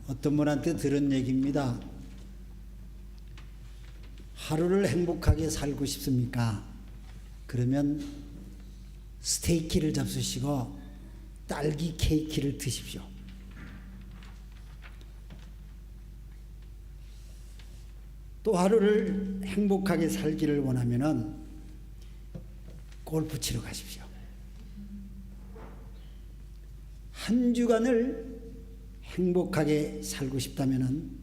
어떤 분한테 들은 얘기입니다. 하루를 행복하게 살고 싶습니까? 그러면 스테이키를 잡수시고 딸기 케이크를 드십시오. 또 하루를 행복하게 살기를 원하면은 골프 치러 가십시오. 한 주간을 행복하게 살고 싶다면은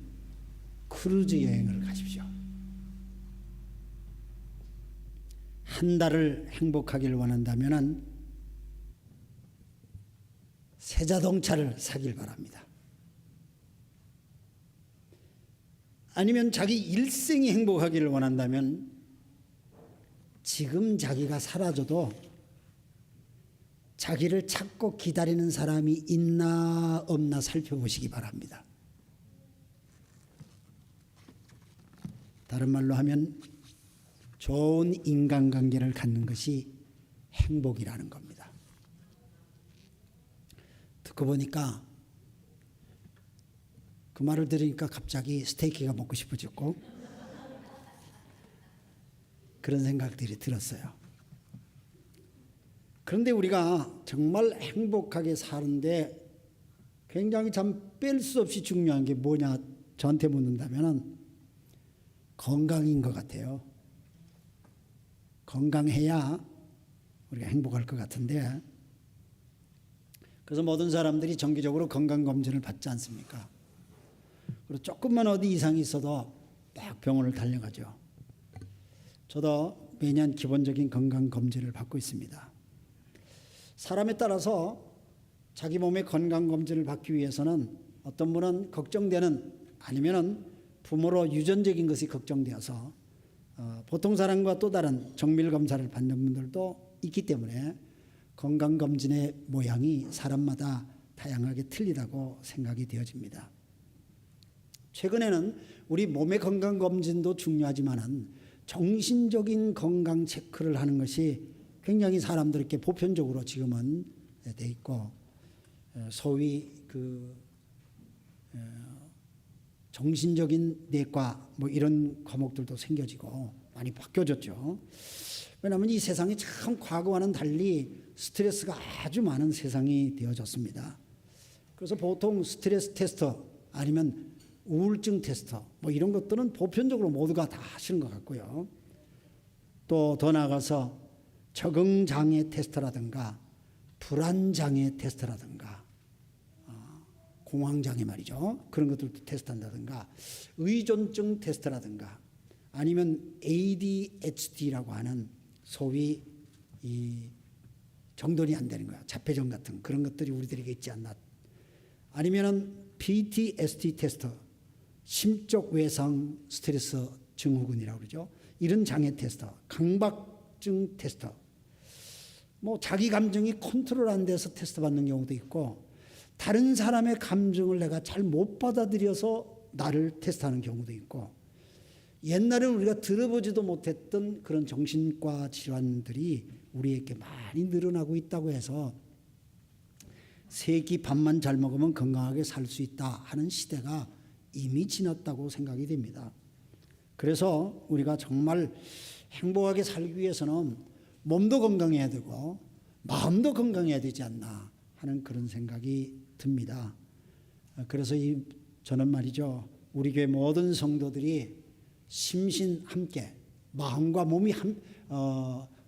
크루즈 여행을 가십시오. 한 달을 행복하기를 원한다면은 새 자동차를 사길 바랍니다. 아니면 자기 일생이 행복하기를 원한다면 지금 자기가 사라져도 자기를 찾고 기다리는 사람이 있나 없나 살펴보시기 바랍니다. 다른 말로 하면 좋은 인간관계를 갖는 것이 행복이라는 겁니다. 듣고 보니까 그 말을 들으니까 갑자기 스테이키가 먹고 싶어졌고 그런 생각들이 들었어요. 그런데 우리가 정말 행복하게 사는데 굉장히 참 뺄 수 없이 중요한 게 뭐냐 저한테 묻는다면 건강인 것 같아요. 건강해야 우리가 행복할 것 같은데, 그래서 모든 사람들이 정기적으로 건강검진을 받지 않습니까? 그리고 조금만 어디 이상이 있어도 막 병원을 달려가죠. 저도 매년 기본적인 건강검진을 받고 있습니다. 사람에 따라서 자기 몸의 건강검진을 받기 위해서는 어떤 분은 걱정되는, 아니면은 부모로 유전적인 것이 걱정되어서 보통 사람과 또 다른 정밀검사를 받는 분들도 있기 때문에 건강검진의 모양이 사람마다 다양하게 틀리다고 생각이 되어집니다. 최근에는 우리 몸의 건강검진도 중요하지만 정신적인 건강 체크를 하는 것이 굉장히 사람들에게 보편적으로 지금은 돼 있고, 소위 정신적인 내과 뭐 이런 과목들도 생겨지고 많이 바뀌어졌죠. 왜냐하면 이 세상이 참 과거와는 달리 스트레스가 아주 많은 세상이 되어졌습니다. 그래서 보통 스트레스 테스터 아니면 우울증 테스터 뭐 이런 것들은 보편적으로 모두가 다 하시는 것 같고요. 또 더 나아가서 적응장애 테스트라든가 불안장애 테스트라든가 공황장애 말이죠. 그런 것들도 테스트한다든가 의존증 테스트라든가 아니면 ADHD라고 하는 소위 이 정돈이 안 되는 거야. 자폐증 같은 그런 것들이 우리들에게 있지 않나. 아니면은 PTSD 테스트, 심적 외상 스트레스 증후군이라고 그러죠. 이런 장애 테스트, 강박증 테스트, 뭐 자기 감정이 컨트롤 안 돼서 테스트 받는 경우도 있고, 다른 사람의 감정을 내가 잘 못 받아들여서 나를 테스트하는 경우도 있고, 옛날에는 우리가 들어보지도 못했던 그런 정신과 질환들이 우리에게 많이 늘어나고 있다고 해서 세 끼 밥만 잘 먹으면 건강하게 살 수 있다 하는 시대가 이미 지났다고 생각이 됩니다. 그래서 우리가 정말 행복하게 살기 위해서는 몸도 건강해야 되고 마음도 건강해야 되지 않나 하는 그런 생각이 듭니다. 그래서 저는 말이죠, 우리 교회 모든 성도들이 심신 함께 마음과 몸이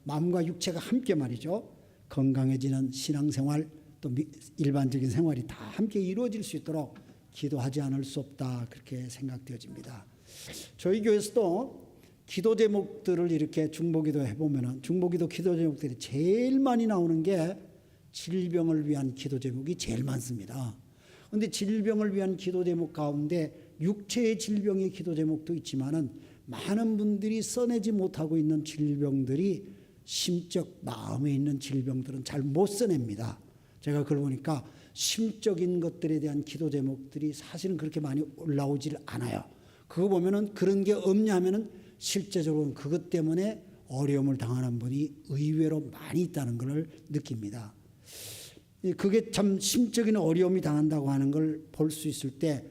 마음과 육체가 함께 말이죠, 건강해지는 신앙생활 또 일반적인 생활이 다 함께 이루어질 수 있도록 기도하지 않을 수 없다, 그렇게 생각되어집니다. 저희 교회에서도 기도 제목들을 이렇게 중보기도 해보면 중보기도 기도 제목들이 제일 많이 나오는 게 질병을 위한 기도 제목이 제일 많습니다. 그런데 질병을 위한 기도 제목 가운데 육체의 질병의 기도 제목도 있지만은 많은 분들이 써내지 못하고 있는 질병들이 심적 마음에 있는 질병들은 잘 못 써냅니다. 제가 그걸 보니까 심적인 것들에 대한 기도 제목들이 사실은 그렇게 많이 올라오질 않아요. 그거 보면은 그런 게 없냐 하면은 실제적으로는 그것 때문에 어려움을 당하는 분이 의외로 많이 있다는 걸 느낍니다. 그게 참 심적인 어려움이 당한다고 하는 걸 볼 수 있을 때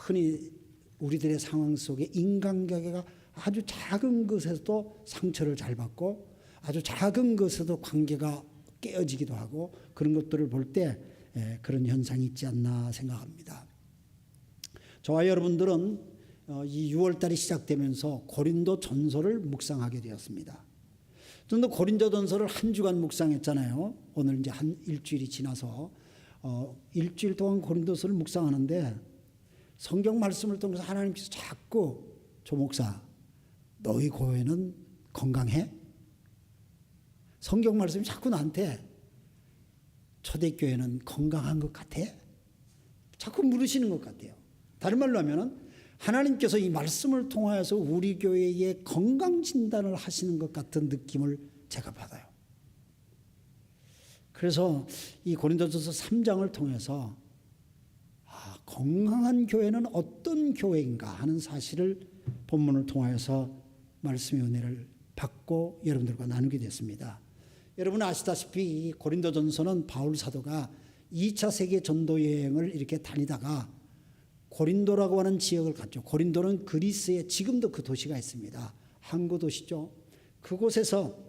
흔히 우리들의 상황 속에 인간관계가 아주 작은 것에서도 상처를 잘 받고 아주 작은 것에서도 관계가 깨어지기도 하고 그런 것들을 볼 때 그런 현상이 있지 않나 생각합니다. 저와 여러분들은 이 6월달이 시작되면서 고린도 전서를 묵상하게 되었습니다. 저도 고린도 전서를 한 주간 묵상했잖아요. 오늘 이제 한 일주일이 지나서 일주일 동안 고린도서를 묵상하는데 성경 말씀을 통해서 하나님께서 자꾸 조 목사 너희 교회는 건강해? 성경 말씀이 자꾸 나한테 초대교회는 건강한 것 같아? 자꾸 물으시는 것 같아요. 다른 말로 하면 하나님께서 이 말씀을 통하여서 우리 교회에 건강 진단을 하시는 것 같은 느낌을 제가 받아요. 그래서 이 고린도전서 3장을 통해서 건강한 교회는 어떤 교회인가 하는 사실을 본문을 통하여서 말씀의 은혜를 받고 여러분들과 나누게 됐습니다. 여러분 아시다시피 이 고린도전서는 바울 사도가 2차 세계 전도 여행을 이렇게 다니다가 고린도라고 하는 지역을 갔죠. 고린도는 그리스에 지금도 그 도시가 있습니다. 항구 도시죠. 그곳에서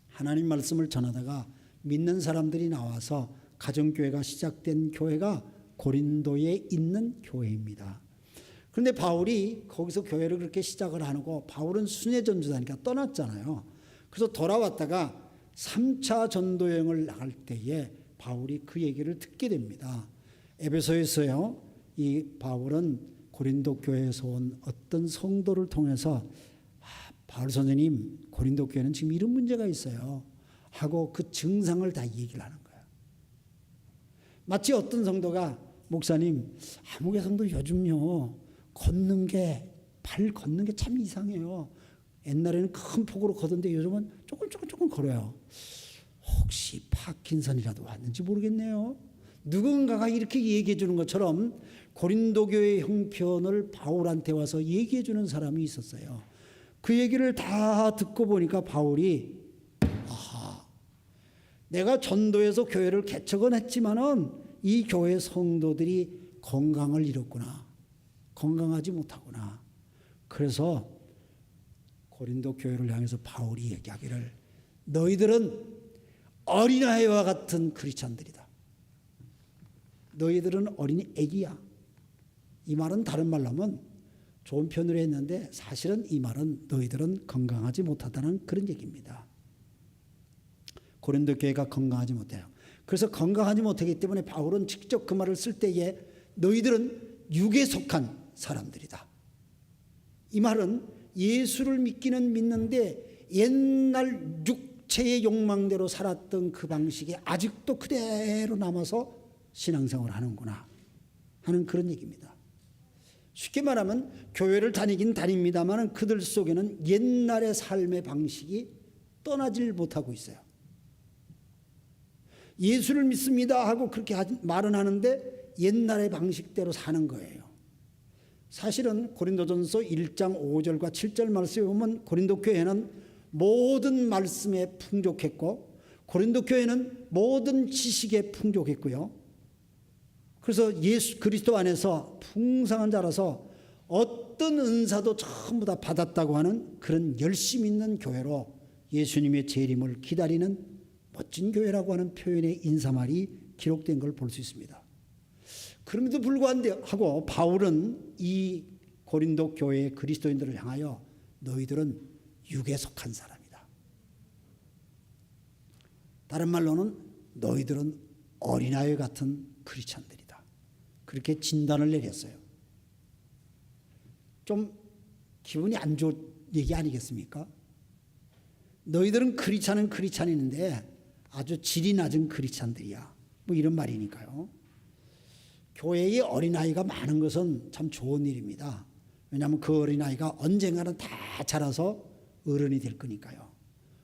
하나님 말씀을 전하다가 믿는 사람들이 나와서 가정교회가 시작된 교회가 고린도에 있는 교회입니다. 그런데 바울이 거기서 교회를 그렇게 시작을 하고 바울은 순회 전도다니까 떠났잖아요. 그래서 돌아왔다가 3차 전도 여행을 나갈 때에 바울이 그 얘기를 듣게 됩니다. 에베소에서요. 이 바울은 고린도 교회에서 온 어떤 성도를 통해서 바울 선생님 고린도 교회는 지금 이런 문제가 있어요 하고 그 증상을 다 얘기를 하는 거예요. 마치 어떤 성도가 목사님 아무개 성도 요즘요 발 걷는 게 참 이상해요. 옛날에는 큰 폭으로 걷던데 요즘은 조금 걸어요. 혹시 파킨슨이라도 왔는지 모르겠네요. 누군가가 이렇게 얘기해 주는 것처럼 고린도 교회 형편을 바울한테 와서 얘기해 주는 사람이 있었어요. 그 얘기를 다 듣고 보니까 바울이 내가 전도해서 교회를 개척은 했지만은 이 교회 성도들이 건강을 잃었구나. 건강하지 못하구나. 그래서 고린도 교회를 향해서 바울이 얘기하기를 너희들은 어린아이와 같은 크리스찬들이다. 너희들은 어린이 애기야. 이 말은 다른 말로 하면 좋은 표현으로 했는데 사실은 이 말은 너희들은 건강하지 못하다는 그런 얘기입니다. 고린도 교회가 건강하지 못해요. 그래서 건강하지 못하기 때문에 바울은 직접 그 말을 쓸 때에 너희들은 육에 속한 사람들이다. 이 말은 예수를 믿기는 믿는데 옛날 육체의 욕망대로 살았던 그 방식이 아직도 그대로 남아서 신앙생활을 하는구나 하는 그런 얘기입니다. 쉽게 말하면 교회를 다니긴 다닙니다만 그들 속에는 옛날의 삶의 방식이 떠나질 못하고 있어요. 예수를 믿습니다 하고 그렇게 말은 하는데 옛날의 방식대로 사는 거예요. 사실은 고린도전서 1장 5절과 7절 말씀에 보면 고린도 교회는 모든 말씀에 풍족했고 고린도 교회는 모든 지식에 풍족했고요. 그래서 예수 그리스도 안에서 풍성한 자라서 어떤 은사도 전부 다 받았다고 하는 그런 열심 있는 교회로 예수님의 재림을 기다리는 멋진 교회라고 하는 표현의 인사말이 기록된 걸 볼 수 있습니다. 그럼에도 불구하고 바울은 이 고린도 교회의 그리스도인들을 향하여 너희들은 육에 속한 사람이다. 다른 말로는 너희들은 어린아이 같은 크리스찬들이다. 그렇게 진단을 내렸어요. 좀 기분이 안 좋은 얘기 아니겠습니까? 너희들은 크리스찬은 크리스찬인데 아주 질이 낮은 크리스찬들이야. 뭐 이런 말이니까요. 교회에 어린아이가 많은 것은 참 좋은 일입니다. 왜냐하면 그 어린아이가 언젠가는 다 자라서 어른이 될 거니까요.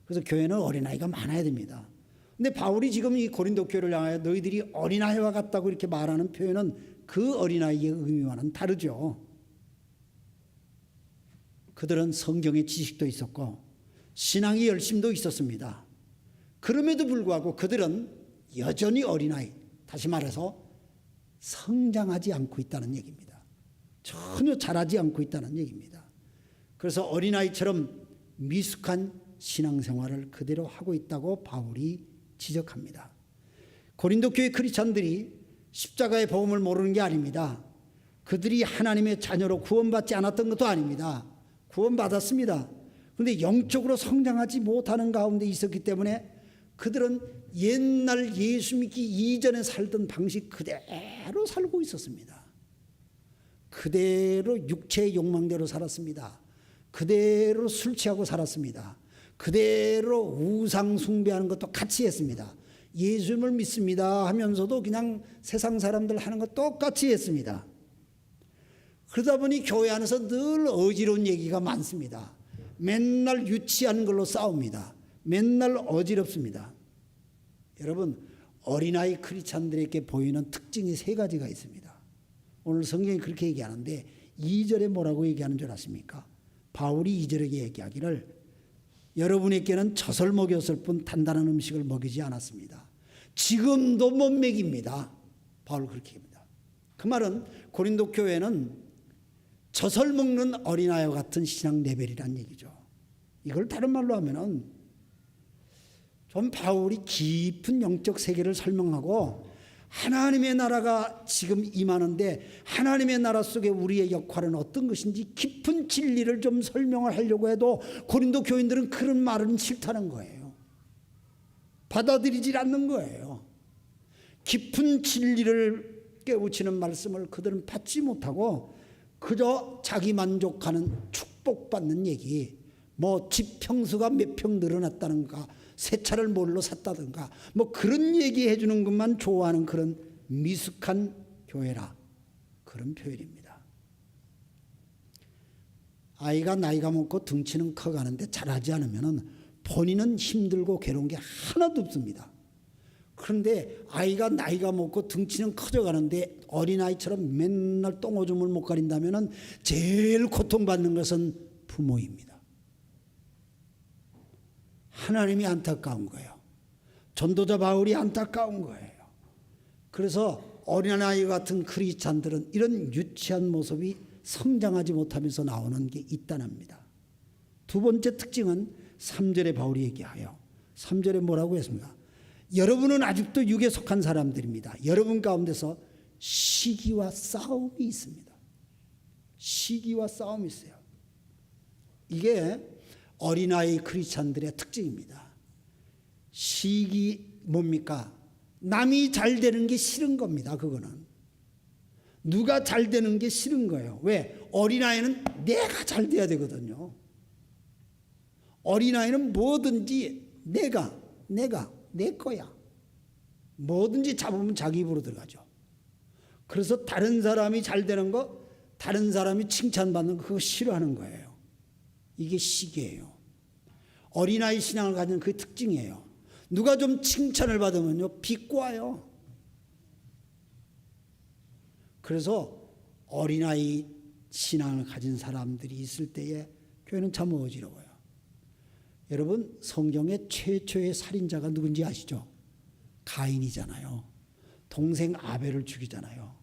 그래서 교회는 어린아이가 많아야 됩니다. 근데 바울이 지금 이 고린도 교회를 향하여 너희들이 어린아이와 같다고 이렇게 말하는 표현은 그 어린아이의 의미와는 다르죠. 그들은 성경의 지식도 있었고 신앙의 열심도 있었습니다. 그럼에도 불구하고 그들은 여전히 어린아이, 다시 말해서 성장하지 않고 있다는 얘기입니다. 전혀 자라지 않고 있다는 얘기입니다. 그래서 어린아이처럼 미숙한 신앙생활을 그대로 하고 있다고 바울이 지적합니다. 고린도 교회 크리스찬들이 십자가의 복음을 모르는 게 아닙니다. 그들이 하나님의 자녀로 구원받지 않았던 것도 아닙니다. 구원받았습니다. 그런데 영적으로 성장하지 못하는 가운데 있었기 때문에 그들은 옛날 예수 믿기 이전에 살던 방식 그대로 살고 있었습니다. 그대로 육체의 욕망대로 살았습니다. 그대로 술 취하고 살았습니다. 그대로 우상 숭배하는 것도 같이 했습니다. 예수님을 믿습니다 하면서도 그냥 세상 사람들 하는 것 똑같이 했습니다. 그러다 보니 교회 안에서 늘 어지러운 얘기가 많습니다. 맨날 유치한 걸로 싸웁니다. 맨날 어지럽습니다. 여러분, 어린아이 크리스찬들에게 보이는 특징이 세 가지가 있습니다. 오늘 성경이 그렇게 얘기하는데 2절에 뭐라고 얘기하는 줄 아십니까? 바울이 2절에 얘기하기를 여러분에게는 젖을 먹였을 뿐 단단한 음식을 먹이지 않았습니다. 지금도 못 먹입니다. 바울 그렇게 합니다. 그 말은 고린도 교회는 젖을 먹는 어린아이와 같은 신앙 레벨이란 얘기죠. 이걸 다른 말로 하면은 좀 바울이 깊은 영적 세계를 설명하고 하나님의 나라가 지금 임하는데 하나님의 나라 속에 우리의 역할은 어떤 것인지 깊은 진리를 좀 설명을 하려고 해도 고린도 교인들은 그런 말은 싫다는 거예요. 받아들이질 않는 거예요. 깊은 진리를 깨우치는 말씀을 그들은 받지 못하고 그저 자기 만족하는 축복받는 얘기, 뭐 집 평수가 몇 평 늘어났다는가, 새 차를 뭘로 샀다든가 뭐 그런 얘기해 주는 것만 좋아하는 그런 미숙한 교회라, 그런 표현입니다. 아이가 나이가 먹고 덩치는 커가는데 자라지 않으면 본인은 힘들고 괴로운 게 하나도 없습니다. 그런데 아이가 나이가 먹고 덩치는 커져가는데 어린아이처럼 맨날 똥오줌을 못 가린다면 제일 고통받는 것은 부모입니다. 하나님이 안타까운 거예요. 전도자 바울이 안타까운 거예요. 그래서 어린아이 같은 크리스찬들은 이런 유치한 모습이 성장하지 못하면서 나오는 게 있다랍니다. 두 번째 특징은 3절에 바울이 얘기하여 3절에 뭐라고 했습니까? 여러분은 아직도 육에 속한 사람들입니다. 여러분 가운데서 시기와 싸움이 있습니다. 시기와 싸움이 있어요. 이게 어린아이 크리스찬들의 특징입니다. 시기 뭡니까? 남이 잘 되는 게 싫은 겁니다. 그거는 누가 잘 되는 게 싫은 거예요. 왜? 어린아이는 내가 잘 돼야 되거든요. 어린아이는 뭐든지 내가 내 거야. 뭐든지 잡으면 자기 입으로 들어가죠. 그래서 다른 사람이 잘 되는 거, 다른 사람이 칭찬받는 거, 그거 싫어하는 거예요. 이게 시기예요. 어린아이 신앙을 가진 그 특징이에요. 누가 좀 칭찬을 받으면요, 비꼬아요. 그래서 어린아이 신앙을 가진 사람들이 있을 때에 교회는 참 어지러워요. 여러분, 성경의 최초의 살인자가 누군지 아시죠? 가인이잖아요. 동생 아벨을 죽이잖아요.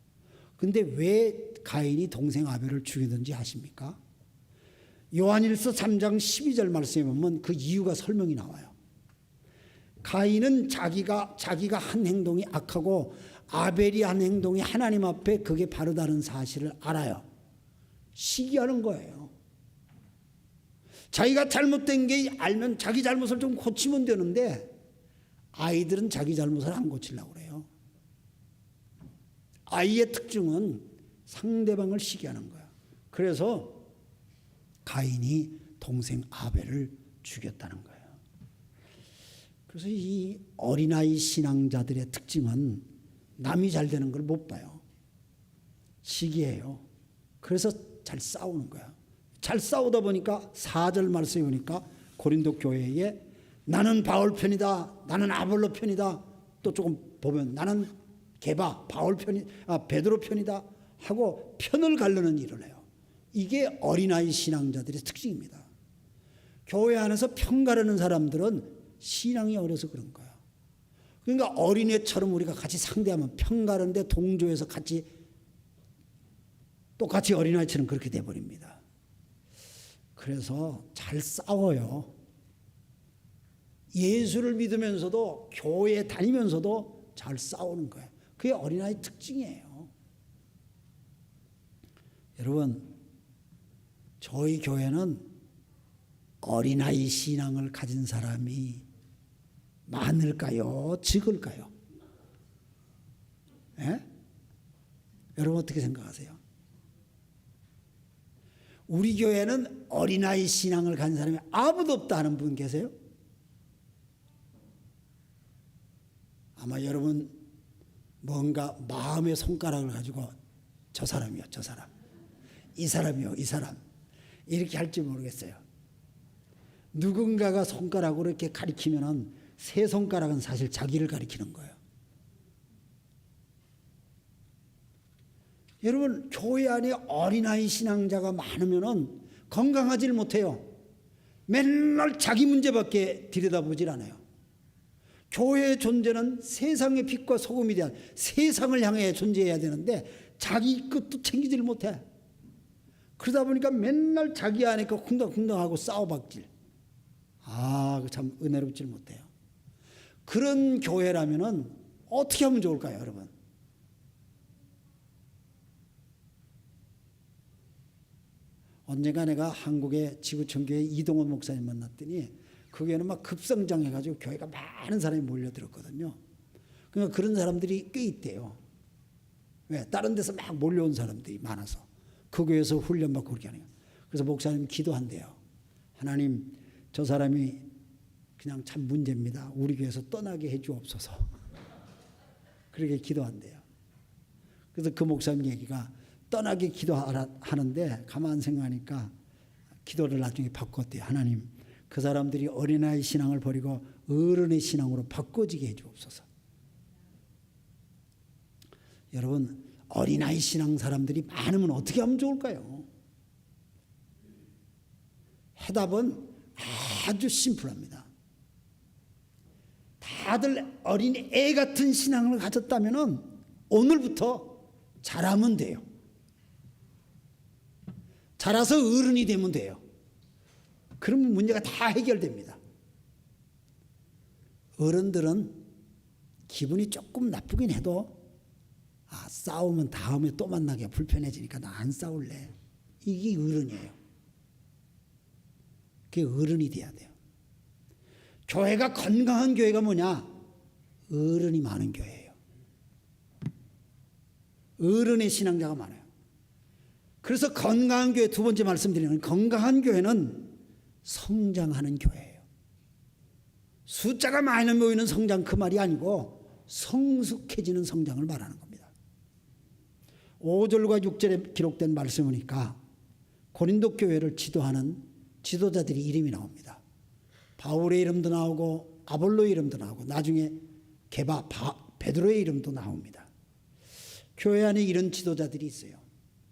근데 왜 가인이 동생 아벨을 죽이는지 아십니까? 요한일서 3장 12절 말씀에 보면 그 이유가 설명이 나와요. 가인은 자기가 한 행동이 악하고 아벨이 한 행동이 하나님 앞에 그게 바르다는 사실을 알아요. 시기하는 거예요. 자기가 잘못된 게 알면 자기 잘못을 좀 고치면 되는데 아이들은 자기 잘못을 안 고치려고 그래요. 아이의 특징은 상대방을 시기하는 거야. 그래서 가인이 동생 아벨을 죽였다는 거예요. 그래서 이 어린아이 신앙자들의 특징은 남이 잘 되는 걸 못 봐요. 시기해요. 그래서 잘 싸우는 거야. 잘 싸우다 보니까 4절 말씀에 보니까 고린도 교회에 나는 바울 편이다, 나는 아볼로 편이다, 또 조금 보면 나는 게바 베드로 편이다 하고 편을 가르는 일을 해요. 이게 어린아이 신앙자들의 특징입니다. 교회 안에서 편 가르는 사람들은 신앙이 어려서 그런 거예요. 그러니까 어린애처럼 우리가 같이 상대하면 편 가르는데 동조해서 같이 똑같이 어린아이처럼 그렇게 돼버립니다. 그래서 잘 싸워요. 예수를 믿으면서도 교회 다니면서도 잘 싸우는 거예요. 그게 어린아이 특징이에요. 여러분, 저희 교회는 어린아이 신앙을 가진 사람이 많을까요? 적을까요? 예? 여러분 어떻게 생각하세요? 우리 교회는 어린아이 신앙을 가진 사람이 아무도 없다 하는 분 계세요? 아마 여러분 뭔가 마음의 손가락을 가지고 저 사람이요, 저 사람, 이 사람이요, 이 사람 이렇게 할지 모르겠어요. 누군가가 손가락으로 이렇게 가리키면은 세 손가락은 사실 자기를 가리키는 거예요. 여러분, 교회 안에 어린아이 신앙자가 많으면은 건강하질 못해요. 맨날 자기 문제밖에 들여다보질 않아요. 교회의 존재는 세상의 빛과 소금이 대한 세상을 향해 존재해야 되는데 자기 것도 챙기질 못해. 그러다 보니까 맨날 자기 안에 그 쿵당쿵당하고 싸워박질. 참 은혜롭질 못해요. 그런 교회라면은 어떻게 하면 좋을까요, 여러분? 언젠가 내가 한국의 지구촌교회 이동원 목사님 만났더니 그 교회는 막 급성장해가지고 교회가 많은 사람이 몰려들었거든요. 그러니까 그런 사람들이 꽤 있대요. 왜? 다른 데서 막 몰려온 사람들이 많아서 그 교회에서 훈련받고 그렇게 하는 거예요. 그래서 목사님 기도한대요. 하나님, 저 사람이 그냥 참 문제입니다. 우리 교회에서 떠나게 해주옵소서. 그렇게 기도한대요. 그래서 그 목사님 얘기가 떠나게 기도하는데 가만 생각하니까 기도를 나중에 바꿨대요. 하나님, 그 사람들이 어린아이 신앙을 버리고 어른의 신앙으로 바꿔지게 해주옵소서. 여러분, 어린아이 신앙 사람들이 많으면 어떻게 하면 좋을까요? 해답은 아주 심플합니다. 다들 어린 애 같은 신앙을 가졌다면 오늘부터 잘하면 돼요. 자라서 어른이 되면 돼요. 그러면 문제가 다 해결됩니다. 어른들은 기분이 조금 나쁘긴 해도 싸우면 다음에 또 만나기가 불편해지니까 나 안 싸울래. 이게 어른이에요. 그게 어른이 돼야 돼요. 교회가 건강한 교회가 뭐냐? 어른이 많은 교회예요. 어른의 신앙자가 많아요. 그래서 건강한 교회, 두 번째 말씀드리는 건강한 교회는 성장하는 교회예요. 숫자가 많이 모이는 성장, 그 말이 아니고 성숙해지는 성장을 말하는 겁니다. 5절과 6절에 기록된 말씀을 보니까 고린도 교회를 지도하는 지도자들이 이름이 나옵니다. 바울의 이름도 나오고 아볼로의 이름도 나오고 나중에 베드로의 이름도 나옵니다. 교회 안에 이런 지도자들이 있어요.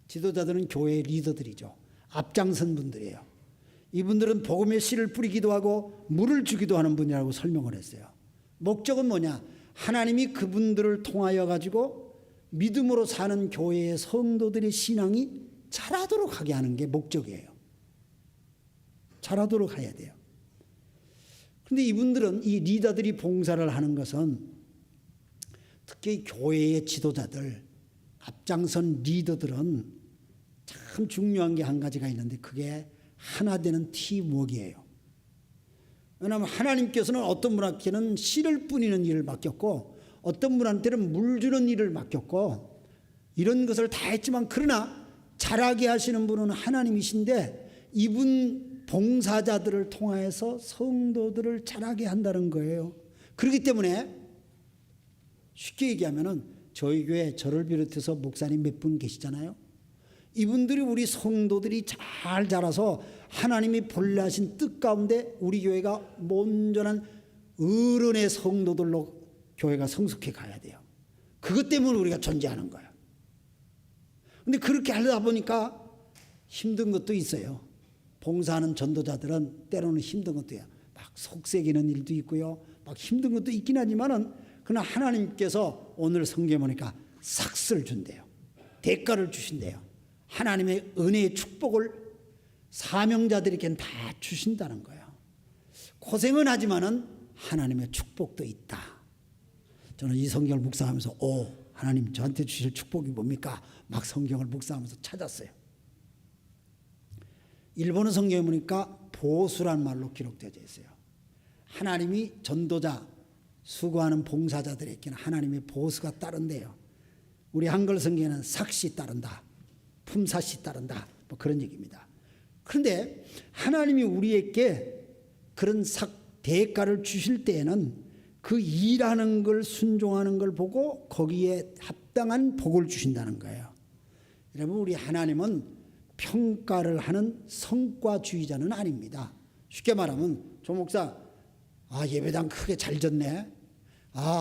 지도자들은 교회의 리더들이죠. 앞장선 분들이에요. 이분들은 복음의 씨를 뿌리기도 하고 물을 주기도 하는 분이라고 설명을 했어요. 목적은 뭐냐? 하나님이 그분들을 통하여 가지고 믿음으로 사는 교회의 성도들의 신앙이 자라도록 하게 하는 게 목적이에요. 자라도록 해야 돼요. 그런데 이분들은, 이 리더들이 봉사를 하는 것은 특히 교회의 지도자들, 앞장선 리더들은 참 중요한 게 한 가지가 있는데 그게 하나 되는 팀워크예요. 왜냐하면 하나님께서는 어떤 분한테는 씨를 뿌리는 일을 맡겼고 어떤 분한테는 물 주는 일을 맡겼고 이런 것을 다 했지만 그러나 자라게 하시는 분은 하나님이신데 이분 봉사자들을 통해서 성도들을 자라게 한다는 거예요. 그렇기 때문에 쉽게 얘기하면은 저희 교회 저를 비롯해서 목사님 몇 분 계시잖아요. 이분들이 우리 성도들이 잘 자라서 하나님이 본래 하신 뜻 가운데 우리 교회가 온전한 어른의 성도들로 교회가 성숙해 가야 돼요. 그것 때문에 우리가 존재하는 거예요. 근데 그렇게 하려다 보니까 힘든 것도 있어요. 봉사하는 전도자들은 때로는 힘든 것도 해요. 막 속삭이는 일도 있고요. 막 힘든 것도 있긴 하지만은 그러나 하나님께서 오늘 성경에 보니까 삭스를 준대요. 대가를 주신대요. 하나님의 은혜의 축복을 사명자들에게는 다 주신다는 거예요. 고생은 하지만은 하나님의 축복도 있다. 저는 이 성경을 묵상하면서 하나님 저한테 주실 축복이 뭡니까? 막 성경을 묵상하면서 찾았어요. 일본어 성경에 보니까 보수란 말로 기록되어 있어요. 하나님이 전도자, 수고하는 봉사자들에게는 하나님의 보수가 따른대요. 우리 한글 성경에는 삭시 따른다, 품사시 따른다, 뭐 그런 얘기입니다. 그런데 하나님이 우리에게 그런 대가를 주실 때에는 그 일하는 걸 순종하는 걸 보고 거기에 합당한 복을 주신다는 거예요. 여러분, 우리 하나님은 평가를 하는 성과주의자는 아닙니다. 쉽게 말하면 조 목사, 예배당 크게 잘 졌네,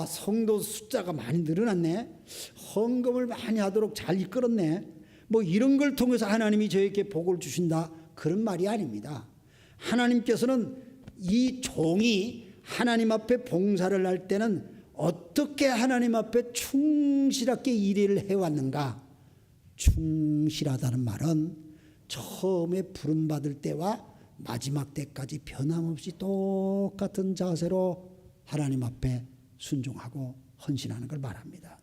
성도 숫자가 많이 늘어났네, 헌금을 많이 하도록 잘 이끌었네, 뭐 이런 걸 통해서 하나님이 저에게 복을 주신다, 그런 말이 아닙니다. 하나님께서는 이 종이 하나님 앞에 봉사를 할 때는 어떻게 하나님 앞에 충실하게 일을 해왔는가. 충실하다는 말은 처음에 부름받을 때와 마지막 때까지 변함없이 똑같은 자세로 하나님 앞에 순종하고 헌신하는 걸 말합니다.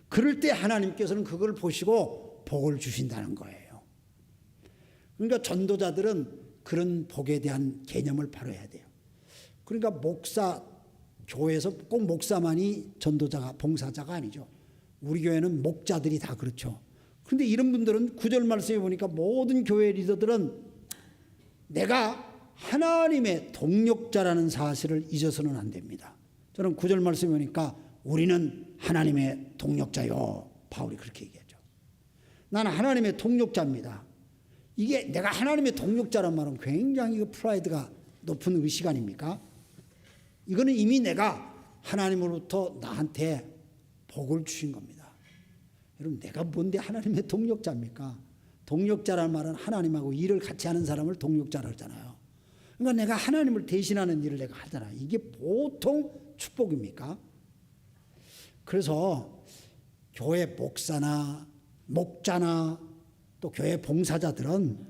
그럴 때 하나님께서는 그걸 보시고 복을 주신다는 거예요. 그러니까 전도자들은 그런 복에 대한 개념을 바로 해야 돼요. 그러니까 목사, 교회에서 꼭 목사만이 전도자가, 봉사자가 아니죠. 우리 교회는 목자들이 다 그렇죠. 그런데 이런 분들은 9절 말씀에 보니까 모든 교회 리더들은 내가 하나님의 동력자라는 사실을 잊어서는 안 됩니다. 저는 9절 말씀에 보니까 우리는 하나님의 동력자요, 바울이 그렇게 얘기하죠. 나는 하나님의 동력자입니다. 이게 내가 하나님의 동력자란 말은 굉장히 프라이드가 높은 의식 아닙니까? 이거는 이미 내가 하나님으로부터 나한테 복을 주신 겁니다. 여러분, 내가 뭔데 하나님의 동력자입니까? 동력자라는 말은 하나님하고 일을 같이 하는 사람을 동력자라고 하잖아요. 그러니까 내가 하나님을 대신하는 일을 내가 하잖아요. 이게 보통 축복입니까? 그래서 교회 목사나 목자나 또 교회 봉사자들은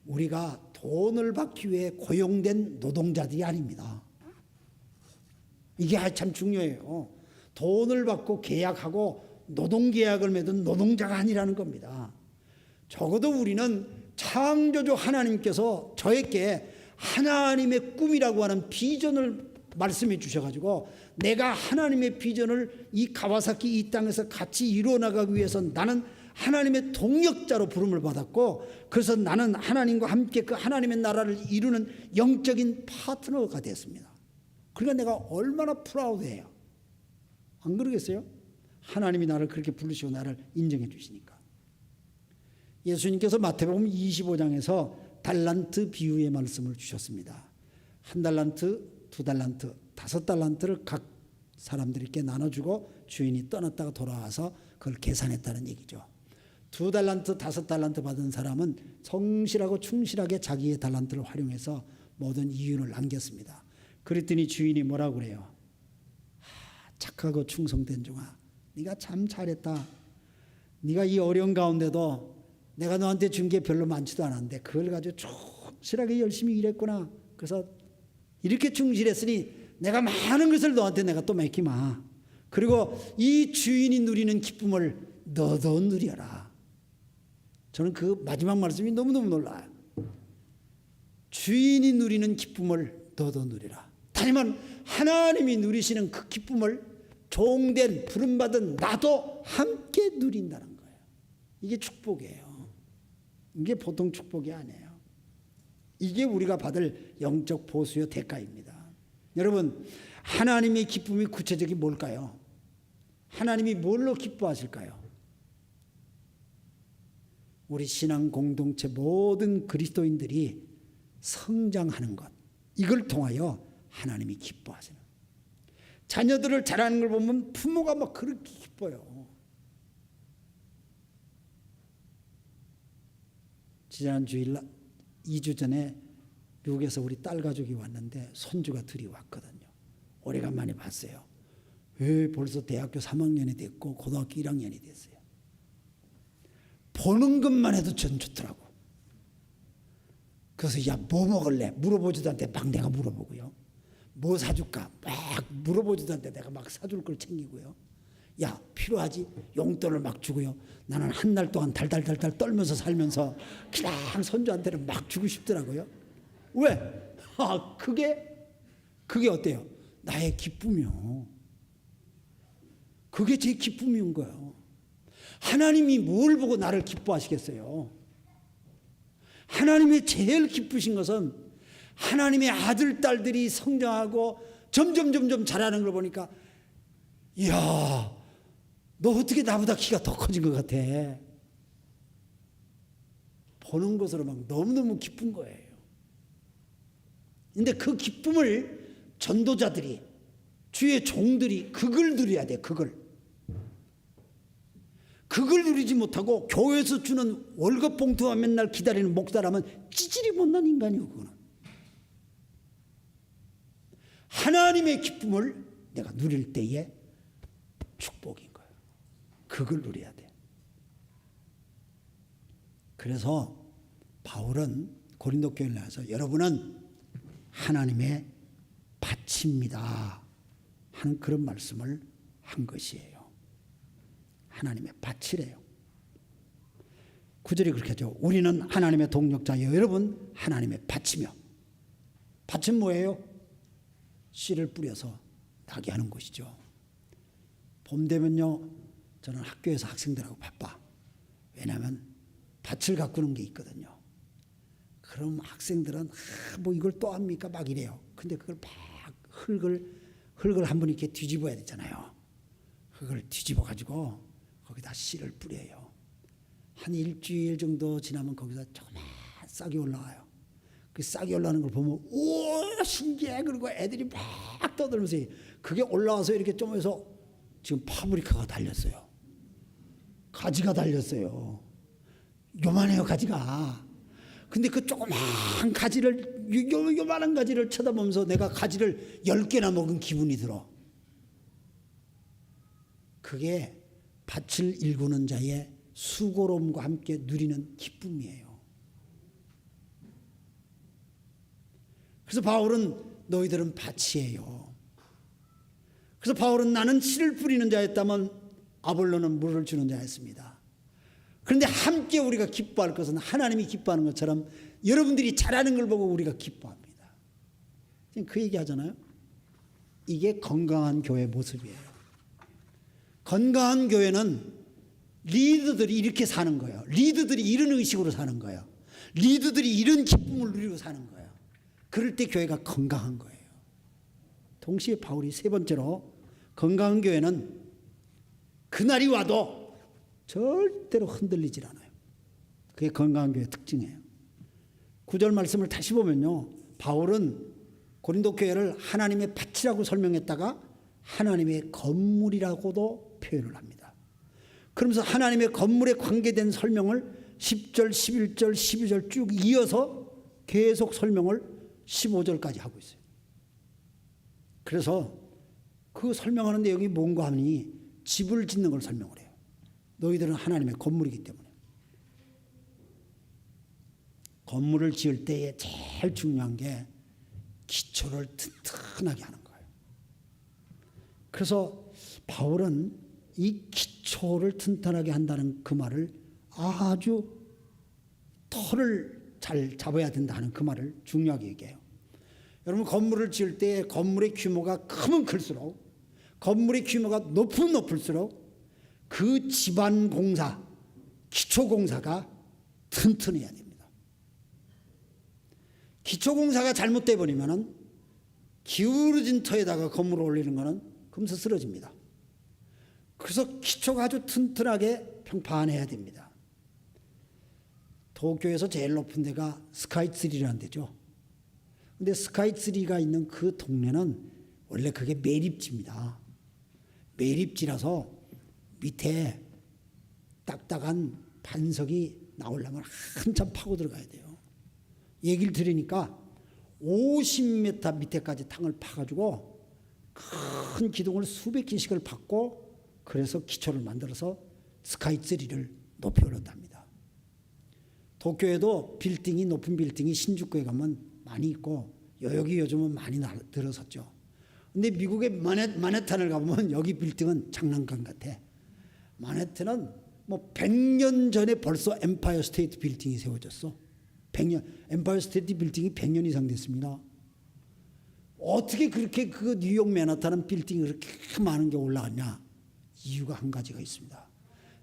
우리가 돈을 받기 위해 고용된 노동자들이 아닙니다. 이게 참 중요해요. 돈을 받고 계약하고 노동계약을 맺은 노동자가 아니라는 겁니다. 적어도 우리는 창조주 하나님께서 저에게 하나님의 꿈이라고 하는 비전을 말씀해 주셔가지고 내가 하나님의 비전을 이 가와사키 이 땅에서 같이 이루어나가기 위해서 나는 하나님의 동력자로 부름을 받았고, 그래서 나는 하나님과 함께 그 하나님의 나라를 이루는 영적인 파트너가 됐습니다. 그러니까 내가 얼마나 프라우드해요. 안 그러겠어요? 하나님이 나를 그렇게 부르시고 나를 인정해 주시니까. 예수님께서 마태복음 25장에서 달란트 비유의 말씀을 주셨습니다. 1달란트, 2달란트, 5달란트를 각 사람들에게 나눠주고 주인이 떠났다가 돌아와서 그걸 계산했다는 얘기죠. 2달란트, 5달란트 받은 사람은 성실하고 충실하게 자기의 달란트를 활용해서 모든 이윤을 남겼습니다. 그랬더니 주인이 뭐라고 그래요? 착하고 충성된 종아, 네가 참 잘했다. 네가 이 어려운 가운데도 내가 너한테 준 게 별로 많지도 않았는데 그걸 가지고 충실하게 열심히 일했구나. 그래서 이렇게 충실했으니 내가 많은 것을 너한테 내가 또 맡기마. 그리고 이 주인이 누리는 기쁨을 너도 누려라. 저는 그 마지막 말씀이 너무너무 놀라요. 주인이 누리는 기쁨을 너도 누리라. 다니면 하나님이 누리시는 그 기쁨을 종된 부름받은 나도 함께 누린다는 거예요. 이게 축복이에요. 이게 보통 축복이 아니에요. 이게 우리가 받을 영적 보수의 대가입니다. 여러분, 하나님의 기쁨이 구체적인 뭘까요? 하나님이 뭘로 기뻐하실까요? 우리 신앙 공동체 모든 그리스도인들이 성장하는 것, 이걸 통하여 하나님이 기뻐하시는, 자녀들을 자라는 걸 보면 부모가 막 그렇게 기뻐요. 지난 주일 2주 전에 미국에서 우리 딸 가족이 왔는데 손주가 둘이 왔거든요. 오래간만에 봤어요. 벌써 대학교 3학년이 됐고 고등학교 1학년이 됐어요. 보는 것만 해도 전 좋더라고. 그래서 야, 뭐 먹을래? 물어보지도 않는데 막 내가 물어보고요. 뭐 사줄까? 막 물어보지도 않는데 내가 막 사줄 걸 챙기고요. 야, 필요하지? 용돈을 막 주고요. 나는 한 달 동안 달달달달 떨면서 살면서 그냥 손주한테는 막 주고 싶더라고요. 왜? 그게 어때요? 나의 기쁨이요. 그게 제 기쁨인 거예요. 하나님이 뭘 보고 나를 기뻐하시겠어요? 하나님의 제일 기쁘신 것은 하나님의 아들, 딸들이 성장하고 점점 자라는 걸 보니까, 이야, 너 어떻게 나보다 키가 더 커진 것 같아. 보는 것으로 막 너무너무 기쁜 거예요. 근데 그 기쁨을 전도자들이, 주의 종들이 그걸 누려야 돼. 그걸 누리지 못하고 교회에서 주는 월급 봉투만 맨날 기다리는 목사라면 찌질이 못난 인간이고, 그거는 하나님의 기쁨을 내가 누릴 때에 축복인 거예요. 그걸 누려야 돼. 그래서 바울은 고린도 교회를 나와서 여러분은 하나님의 밭입니다 하는 그런 말씀을 한 것이에요. 하나님의 밭이래요. 9절이 그렇게 하죠. 우리는 하나님의 동력자여 여러분 하나님의 밭이며. 밭은 뭐예요? 씨를 뿌려서 나게 하는 곳이죠. 봄 되면요, 저는 학교에서 학생들하고 바빠. 왜냐하면 밭을 가꾸는 게 있거든요. 그럼 학생들은 뭐 이걸 또 합니까? 막 이래요. 근데 그걸 막 흙을 한번 이렇게 뒤집어야 되잖아요. 흙을 뒤집어 가지고 거기다 씨를 뿌려요. 한 일주일 정도 지나면 거기서 조그만 싹이 올라와요. 그 싹이 올라오는 걸 보면 오 신기해. 그리고 애들이 막 떠들면서 그게 올라와서 이렇게 좀 해서 지금 파브리카가 달렸어요. 가지가 달렸어요. 요만해요, 가지가. 근데 그 조그만 가지를, 요만한 가지를 쳐다보면서 내가 가지를 10개나 먹은 기분이 들어. 그게 밭을 일구는 자의 수고로움과 함께 누리는 기쁨이에요. 그래서 바울은 너희들은 밭이에요. 그래서 바울은 나는 씨를 뿌리는 자였다면 아볼로는 물을 주는 자였습니다. 그런데 함께 우리가 기뻐할 것은 하나님이 기뻐하는 것처럼 여러분들이 잘하는 걸 보고 우리가 기뻐합니다. 지금 그 얘기 하잖아요. 이게 건강한 교회 모습이에요. 건강한 교회는 리더들이 이렇게 사는 거예요. 리더들이 이런 의식으로 사는 거예요. 리더들이 이런 기쁨을 누리고 사는 거예요. 그럴 때 교회가 건강한 거예요. 동시에 바울이 세 번째로 건강한 교회는 그날이 와도 절대로 흔들리질 않아요. 그게 건강한 교회의 특징이에요. 9절 말씀을 다시 보면요, 바울은 고린도 교회를 하나님의 밭이라고 설명했다가 하나님의 건물이라고도 표현을 합니다. 그러면서 하나님의 건물에 관계된 설명을 10절, 11절, 12절 쭉 이어서 계속 설명을 15절까지 하고 있어요. 그래서 그 설명하는 내용이 뭔가 하니 집을 짓는 걸 설명을 해요. 너희들은 하나님의 건물이기 때문에. 건물을 지을 때에 제일 중요한 게 기초를 튼튼하게 하는 거예요. 그래서 바울은 이 기초를 튼튼하게 한다는 그 말을 아주 털을 잘 잡아야 된다는 그 말을 중요하게 얘기해요. 여러분, 건물을 지을 때 건물의 규모가 크면 클수록, 건물의 규모가 높으면 높을수록 그 집안 공사, 기초 공사가 튼튼해야 됩니다. 기초 공사가 잘못돼 버리면은 기울어진 터에다가 건물을 올리는 거는 금세 쓰러집니다. 그래서 기초가 아주 튼튼하게 평판해야 됩니다. 도쿄에서 제일 높은 데가 스카이트리라는 데죠. 근데 스카이트리가 있는 그 동네는 원래 그게 매립지입니다. 매립지라서 밑에 딱딱한 반석이 나오려면 한참 파고 들어가야 돼요. 얘기를 들으니까 50m 밑에까지 탕을 파가지고 큰 기둥을 수백 개씩을 받고 그래서 기초를 만들어서 스카이트리를 높이 올렸답니다. 도쿄에도 빌딩이 높은 빌딩이 신주쿠에 가면 많이 있고 여기 요즘은 많이 들어섰죠. 근데 미국의 마네탄을 가보면 여기 빌딩은 장난감 같아. 마네탄은 뭐 100년 전에 벌써 엠파이어 스테이트 빌딩이 세워졌어. 100년, 엠파이어 스테이트 빌딩이 100년 이상 됐습니다. 어떻게 그렇게 그 뉴욕 맨하탄은 빌딩이 그렇게 많은 게 올라갔냐? 이유가 한 가지가 있습니다.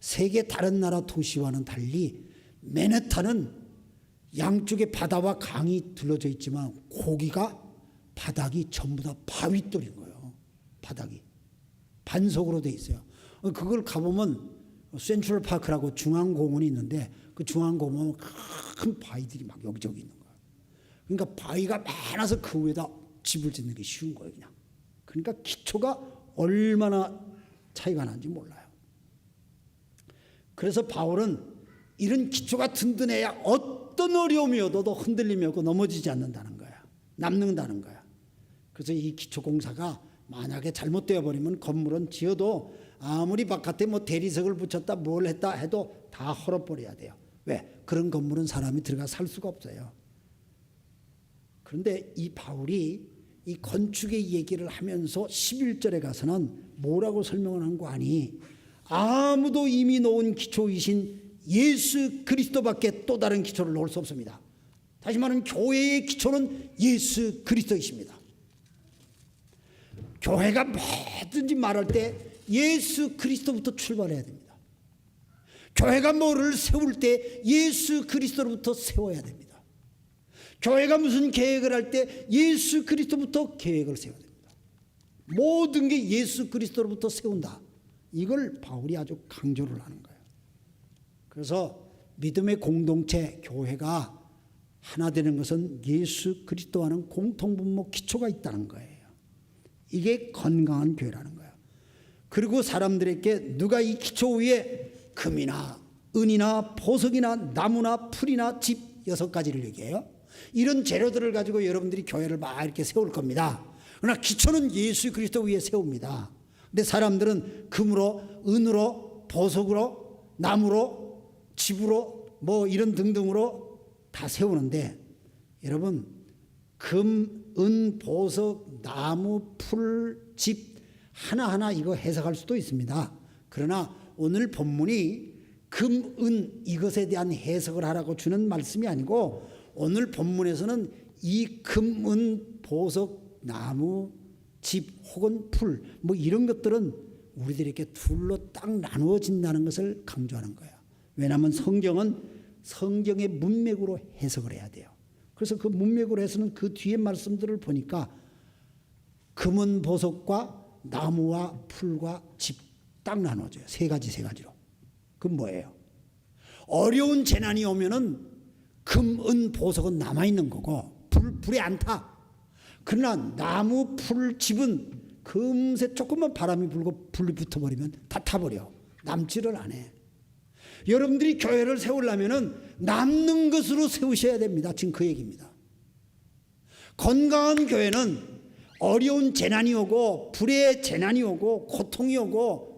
세계 다른 나라 도시와는 달리 맨해탄은 양쪽에 바다와 강이 둘러져 있지만 고기가 바닥이 전부 다 바위돌인 거예요. 바닥이 반석으로 돼 있어요. 그걸 가보면 센트럴 파크라고 중앙공원이 있는데 그 중앙공원은 큰 바위들이 막 여기저기 있는 거예요. 그러니까 바위가 많아서 그 위에다 집을 짓는 게 쉬운 거예요. 그냥. 그러니까 기초가 얼마나 차이가 나는지 몰라요. 그래서 바울은 이런 기초가 든든해야 어떤 어려움이 오도 흔들림이 없고 넘어지지 않는다는 거야. 남는다는 거야. 그래서 이 기초 공사가 만약에 잘못되어 버리면 건물은 지어도 아무리 바깥에 뭐 대리석을 붙였다 뭘 했다 해도 다 헐어버려야 돼요. 왜? 그런 건물은 사람이 들어가 살 수가 없어요. 그런데 이 바울이 이 건축의 얘기를 하면서 11절에 가서는 뭐라고 설명을 한 거 아니? 아무도 이미 놓은 기초이신 예수 그리스도밖에 또 다른 기초를 놓을 수 없습니다. 다시 말하면 교회의 기초는 예수 그리스도이십니다. 교회가 뭐든지 말할 때 예수 그리스도부터 출발해야 됩니다. 교회가 뭐를 세울 때 예수 그리스도로부터 세워야 됩니다. 교회가 무슨 계획을 할 때 예수 그리스도부터 계획을 세워야 됩니다. 모든 게 예수 그리스도로부터 세운다. 이걸 바울이 아주 강조를 하는 거예요. 그래서 믿음의 공동체 교회가 하나 되는 것은 예수 그리스도와는 공통분모 기초가 있다는 거예요. 이게 건강한 교회라는 거예요. 그리고 사람들에게 누가 이 기초 위에 금이나 은이나 보석이나 나무나 풀이나 집 6가지를 얘기해요. 이런 재료들을 가지고 여러분들이 교회를 막 이렇게 세울 겁니다. 그러나 기초는 예수 그리스도 위에 세웁니다. 근데 사람들은 금으로, 은으로, 보석으로, 나무로, 집으로 뭐 이런 등등으로 다 세우는데 여러분 금, 은, 보석, 나무, 풀, 집 하나하나 이거 해석할 수도 있습니다. 그러나 오늘 본문이 금, 은 이것에 대한 해석을 하라고 주는 말씀이 아니고 오늘 본문에서는 이 금, 은, 보석, 나무, 집 혹은 풀 뭐 이런 것들은 우리들에게 둘로 딱 나누어진다는 것을 강조하는 거예요. 왜냐하면 성경은 성경의 문맥으로 해석을 해야 돼요. 그래서 그 문맥으로 해서는 그 뒤에 말씀들을 보니까 금은 보석과 나무와 풀과 집 딱 나눠져요. 세 가지로. 그건 뭐예요? 어려운 재난이 오면은 금, 은, 보석은 남아있는 거고 불에 안 타. 그러나 나무, 풀, 집은 금세 조금만 바람이 불고 불이 붙어버리면 다 타버려. 남지를 안 해. 여러분들이 교회를 세우려면은 남는 것으로 세우셔야 됩니다. 지금 그 얘기입니다. 건강한 교회는 어려운 재난이 오고 불의 재난이 오고 고통이 오고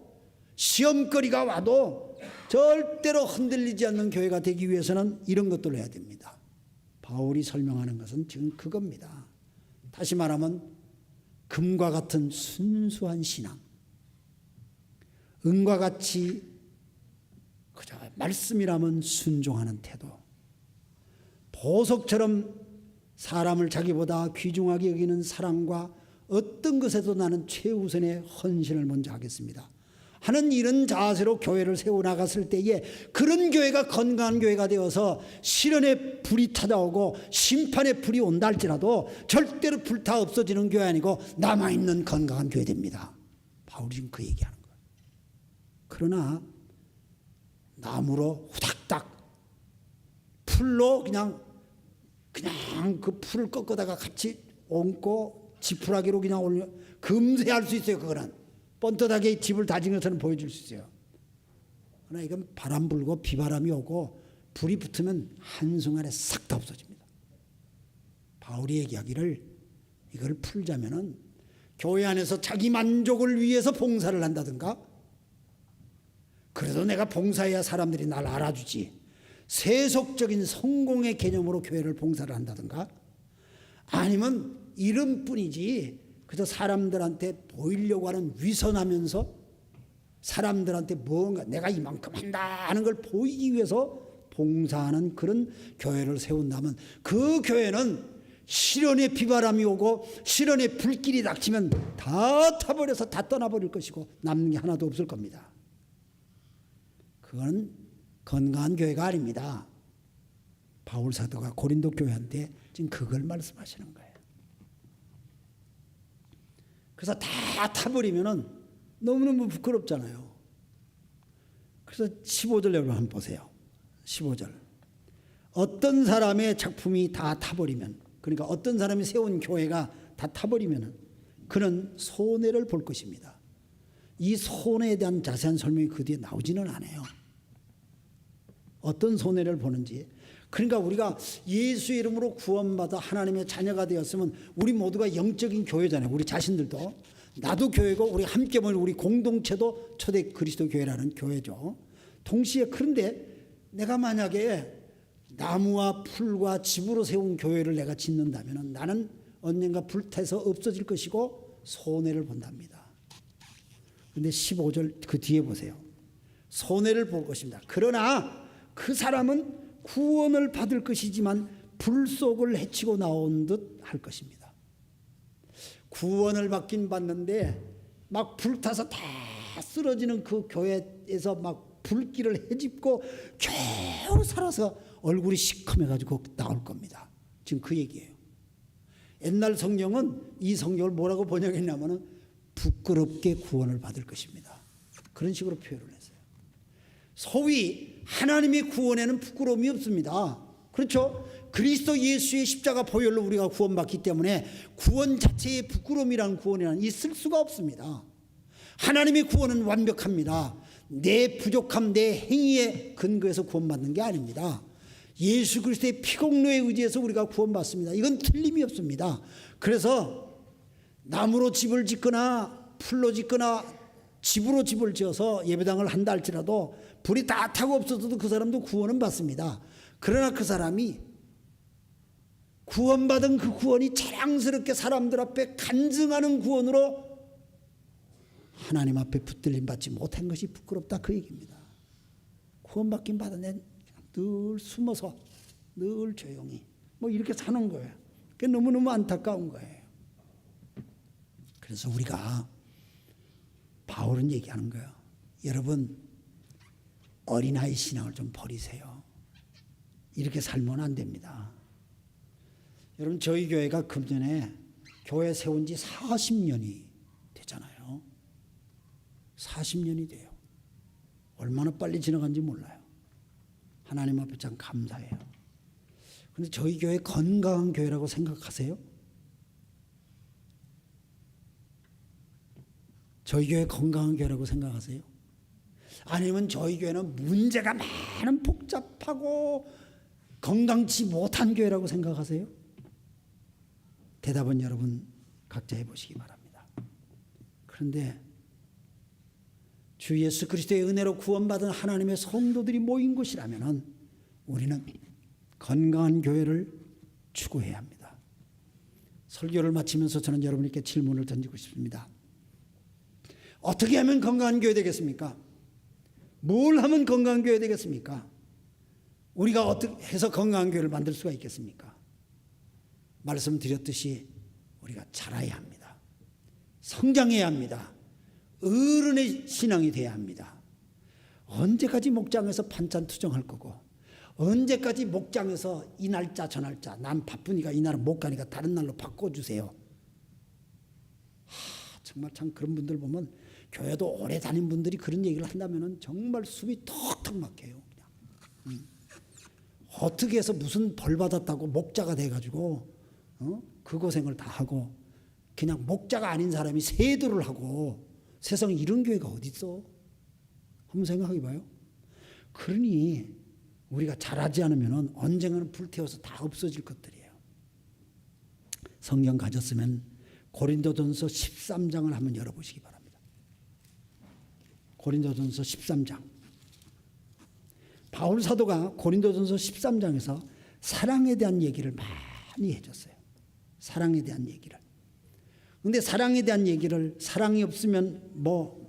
시험거리가 와도 절대로 흔들리지 않는 교회가 되기 위해서는 이런 것들을 해야 됩니다. 바울이 설명하는 것은 지금 그겁니다. 다시 말하면 금과 같은 순수한 신앙, 은과 같이 그저 말씀이라면 순종하는 태도, 보석처럼 사람을 자기보다 귀중하게 여기는 사랑과 어떤 것에도 나는 최우선의 헌신을 먼저 하겠습니다 하는 이런 자세로 교회를 세워나갔을 때에 그런 교회가 건강한 교회가 되어서 시련의 불이 찾아오고 심판의 불이 온다 할지라도 절대로 불타 없어지는 교회 아니고 남아있는 건강한 교회 됩니다. 바울이 지금 그 얘기하는 거예요. 그러나 나무로 후닥닥 풀로 그냥 그 풀을 꺾어다가 같이 얹고 지푸라기로 그냥 올려 금세 할 수 있어요. 그거는 뻔뻔하게 집을 다진 것처럼 보여줄 수 있어요. 그러나 이건 바람 불고 비바람이 오고 불이 붙으면 한순간에 싹 다 없어집니다. 바울이 얘기하기를 이걸 풀자면은 교회 안에서 자기 만족을 위해서 봉사를 한다든가 그래도 내가 봉사해야 사람들이 날 알아주지 세속적인 성공의 개념으로 교회를 봉사를 한다든가, 아니면 이름뿐이지 그저 사람들한테 보이려고 하는 위선하면서 사람들한테 뭔가 내가 이만큼 한다 하는 걸 보이기 위해서 봉사하는 그런 교회를 세운다면 그 교회는 시련의 비바람이 오고 시련의 불길이 닥치면 다 타버려서 다 떠나버릴 것이고 남는 게 하나도 없을 겁니다. 그건 건강한 교회가 아닙니다. 바울 사도가 고린도 교회한테 지금 그걸 말씀하시는 거예요. 그래서 다 타버리면은 너무너무 부끄럽잖아요. 그래서 15절 여러분 한번 보세요. 15절. 어떤 사람의 작품이 다 타버리면, 그러니까 어떤 사람이 세운 교회가 다 타버리면 그는 손해를 볼 것입니다. 이 손해에 대한 자세한 설명이 그 뒤에 나오지는 않아요. 어떤 손해를 보는지. 그러니까 우리가 예수의 이름으로 구원받아 하나님의 자녀가 되었으면 우리 모두가 영적인 교회잖아요. 우리 자신들도. 나도 교회고 우리 함께 모인 우리 공동체도 초대 그리스도 교회라는 교회죠. 동시에 그런데 내가 만약에 나무와 풀과 집으로 세운 교회를 내가 짓는다면 나는 언젠가 불타서 없어질 것이고 손해를 본답니다. 그런데 15절 그 뒤에 보세요. 손해를 볼 것입니다. 그러나 그 사람은 구원을 받을 것이지만 불속을 헤치고 나온 듯 할 것입니다. 구원을 받긴 받는데 막 불타서 다 쓰러지는 그 교회에서 막 불길을 헤집고 겨우 살아서 얼굴이 시커매가지고 나올 겁니다. 지금 그 얘기예요. 옛날 성경은 이 성경을 뭐라고 번역했냐면은 부끄럽게 구원을 받을 것입니다. 그런 식으로 표현을 했어요. 소위 하나님의 구원에는 부끄러움이 없습니다. 그렇죠? 그리스도 예수의 십자가 보혈로 우리가 구원받기 때문에 구원 자체의 부끄러움이라는 구원이란 있을 수가 없습니다. 하나님의 구원은 완벽합니다. 내 부족함, 내 행위에 근거해서 구원받는 게 아닙니다. 예수 그리스도의 피공로에 의지해서 우리가 구원받습니다. 이건 틀림이 없습니다. 그래서 나무로 집을 짓거나 풀로 짓거나 집으로 집을 지어서 예배당을 한다 할지라도 불이 다 타고 없어져도 그 사람도 구원은 받습니다. 그러나 그 사람이 구원받은 그 구원이 자랑스럽게 사람들 앞에 간증하는 구원으로 하나님 앞에 붙들림 받지 못한 것이 부끄럽다 그 얘기입니다. 구원받긴 받았는데 늘 숨어서 늘 조용히 뭐 이렇게 사는 거예요. 그게 너무너무 안타까운 거예요. 그래서 우리가 바울은 얘기하는 거예요. 여러분 어린아이 신앙을 좀 버리세요. 이렇게 살면 안 됩니다. 여러분 저희 교회가 금년에 교회 세운 지 40년이 되잖아요. 40년이 돼요. 얼마나 빨리 지나간지 몰라요. 하나님 앞에 참 감사해요. 그런데 저희 교회 건강한 교회라고 생각하세요? 저희 교회 건강한 교회라고 생각하세요? 아니면 저희 교회는 문제가 많은 복잡하고 건강치 못한 교회라고 생각하세요? 대답은 여러분 각자 해보시기 바랍니다. 그런데 주 예수 그리스도의 은혜로 구원받은 하나님의 성도들이 모인 곳이라면 우리는 건강한 교회를 추구해야 합니다. 설교를 마치면서 저는 여러분께 질문을 던지고 싶습니다. 어떻게 하면 건강한 교회 되겠습니까? 뭘 하면 건강한 교회 되겠습니까? 우리가 어떻게 해서 건강한 교회를 만들 수가 있겠습니까? 말씀드렸듯이 우리가 자라야 합니다. 성장해야 합니다. 어른의 신앙이 돼야 합니다. 언제까지 목장에서 반찬 투정할 거고 언제까지 목장에서 이 날짜 저 날짜 난 바쁘니까 이 날은 못 가니까 다른 날로 바꿔주세요. 정말 참 그런 분들 보면 교회도 오래 다닌 분들이 그런 얘기를 한다면 정말 숨이 턱턱 막혀요. 그냥. 어떻게 해서 무슨 벌 받았다고 목자가 돼가지고 그 고생을 다 하고 그냥 목자가 아닌 사람이 세도를 하고 세상에 이런 교회가 어디 있어? 한번 생각해 봐요. 그러니 우리가 잘하지 않으면 언젠가는 불태워서 다 없어질 것들이에요. 성경 가졌으면 고린도전서 13장을 한번 열어보시기 바랍니다. 고린도전서 13장. 바울 사도가 고린도전서 13장에서 사랑에 대한 얘기를 많이 해줬어요. 사랑에 대한 얘기를. 근데 사랑에 대한 얘기를 사랑이 없으면 뭐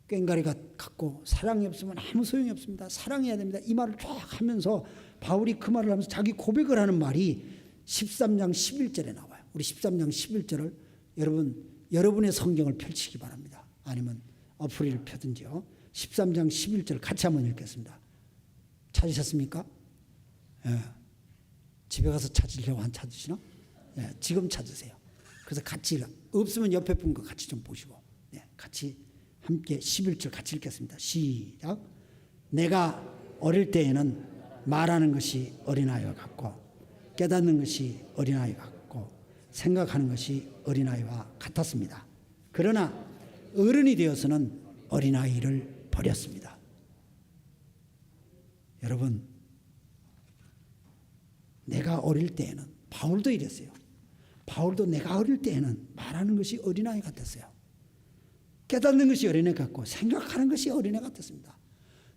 꽹가리 같고 사랑이 없으면 아무 소용이 없습니다. 사랑해야 됩니다. 이 말을 쫙 하면서 바울이 그 말을 하면서 자기 고백을 하는 말이 13장 11절에 나와요. 우리 13장 11절을 여러분의 성경을 펼치기 바랍니다. 아니면 어플을 펴든지요. 13장 11절 같이 한번 읽겠습니다. 찾으셨습니까? 예. 집에 가서 찾으려고 안 찾으시나? 예. 지금 찾으세요. 그래서 같이 없으면 옆에 분 거 같이 좀 보시고 같이 함께 11절 같이 읽겠습니다. 시작. 내가 어릴 때에는 말하는 것이 어린아이와 같고 깨닫는 것이 어린아이와 같고 생각하는 것이 어린아이와 같았습니다. 그러나 어른이 되어서는 어린아이를 버렸습니다. 여러분, 내가 어릴 때에는 바울도 이랬어요. 바울도 내가 어릴 때에는 말하는 것이 어린아이 같았어요. 깨닫는 것이 어린애 같고 생각하는 것이 어린애 같았습니다.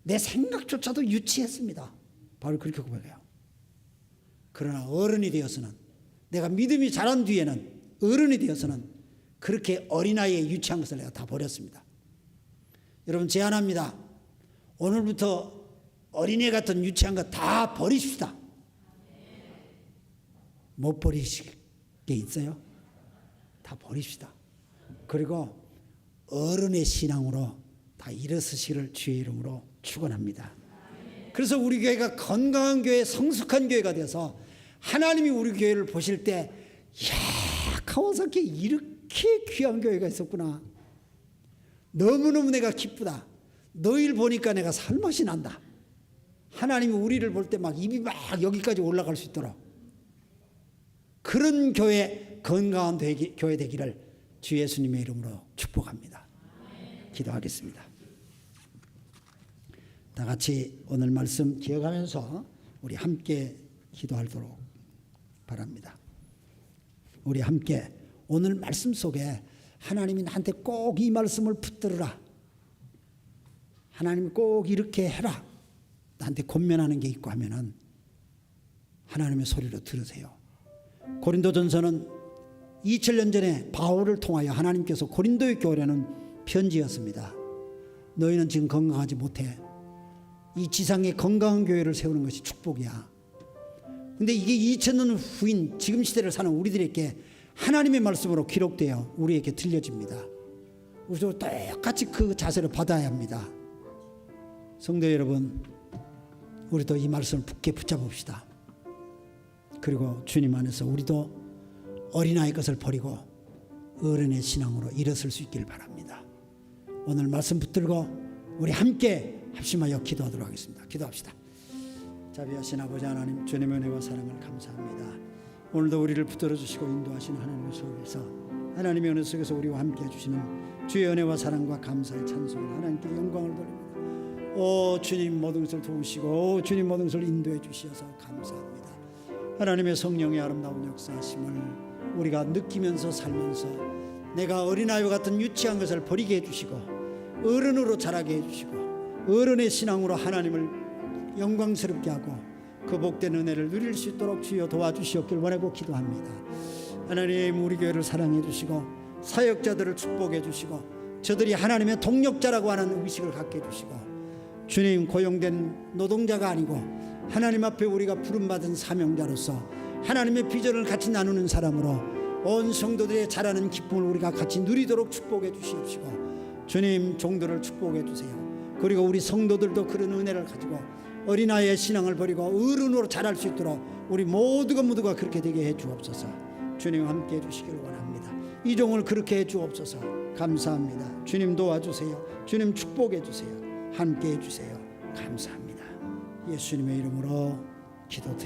내 생각조차도 유치했습니다. 바울이 그렇게 고백해요. 그러나 어른이 되어서는, 내가 믿음이 자란 뒤에는, 어른이 되어서는 그렇게 어린아이의 유치한 것을 내가 다 버렸습니다. 여러분, 제안합니다. 오늘부터 어린애 같은 유치한 것 다 버리십시다. 못 버리실 게 있어요? 다 버립시다. 그리고 어른의 신앙으로 다 일어서시기를 주의 이름으로 축원합니다. 그래서 우리 교회가 건강한 교회, 성숙한 교회가 돼서 하나님이 우리 교회를 보실 때, 야, 카와사키에 이렇게 귀한 교회가 있었구나. 너무너무 내가 기쁘다. 너희를 보니까 내가 살맛이 난다. 하나님이 우리를 볼 때 막 입이 막 여기까지 올라갈 수 있도록 그런 교회, 건강한 교회 되기를 주 예수님의 이름으로 축복합니다. 기도하겠습니다. 다 같이 오늘 말씀 기억하면서 우리 함께 기도하도록 바랍니다. 우리 함께 오늘 말씀 속에 하나님이 나한테 꼭 이 말씀을 붙들으라, 하나님 꼭 이렇게 해라, 나한테 권면하는 게 있고 하면은 하나님의 소리로 들으세요. 고린도전서는 2000년 전에 바울을 통하여 하나님께서 고린도의 교회라는 편지였습니다. 너희는 지금 건강하지 못해. 이 지상에 건강한 교회를 세우는 것이 축복이야. 근데 이게 2000년 후인 지금 시대를 사는 우리들에게 하나님의 말씀으로 기록되어 우리에게 들려집니다. 우리도 똑같이 그 자세를 받아야 합니다. 성도 여러분, 우리도 이 말씀을 굳게 붙잡읍시다. 그리고 주님 안에서 우리도 어린아이 것을 버리고 어른의 신앙으로 일어설 수 있기를 바랍니다. 오늘 말씀 붙들고 우리 함께 합심하여 기도하도록 하겠습니다. 기도합시다. 자비하신 아버지 하나님, 주님의 은혜와 사랑을 감사합니다. 오늘도 우리를 붙들어 주시고 인도하시는 하나님의 속에서, 하나님의 은혜 속에서 우리와 함께 해주시는 주의 은혜와 사랑과 감사의 찬송을 하나님께 영광을 돌립니다. 오 주님, 모든 것을 도우시고 주님 모든 것을 인도해 주시어서 감사합니다. 하나님의 성령의 아름다운 역사하심을 우리가 느끼면서 살면서 내가 어린아이와 같은 유치한 것을 버리게 해주시고 어른으로 자라게 해주시고 어른의 신앙으로 하나님을 영광스럽게 하고 그 복된 은혜를 누릴 수 있도록 주여 도와주시옵길 원하고 기도합니다. 하나님, 우리 교회를 사랑해 주시고 사역자들을 축복해 주시고 저들이 하나님의 동력자라고 하는 의식을 갖게 해주시고, 주님, 고용된 노동자가 아니고 하나님 앞에 우리가 부름받은 사명자로서 하나님의 비전을 같이 나누는 사람으로 온 성도들의 자라는 기쁨을 우리가 같이 누리도록 축복해 주시옵시고, 주님, 종들을 축복해 주세요. 그리고 우리 성도들도 그런 은혜를 가지고 어린아이의 신앙을 버리고 어른으로 자랄 수 있도록 우리 모두가 그렇게 되게 해 주옵소서. 주님, 함께 해 주시기를 원합니다. 이 종을 그렇게 해 주옵소서. 감사합니다. 주님, 도와주세요. 주님, 축복해 주세요. 함께 해주세요. 감사합니다. 예수님의 이름으로 기도드립니다.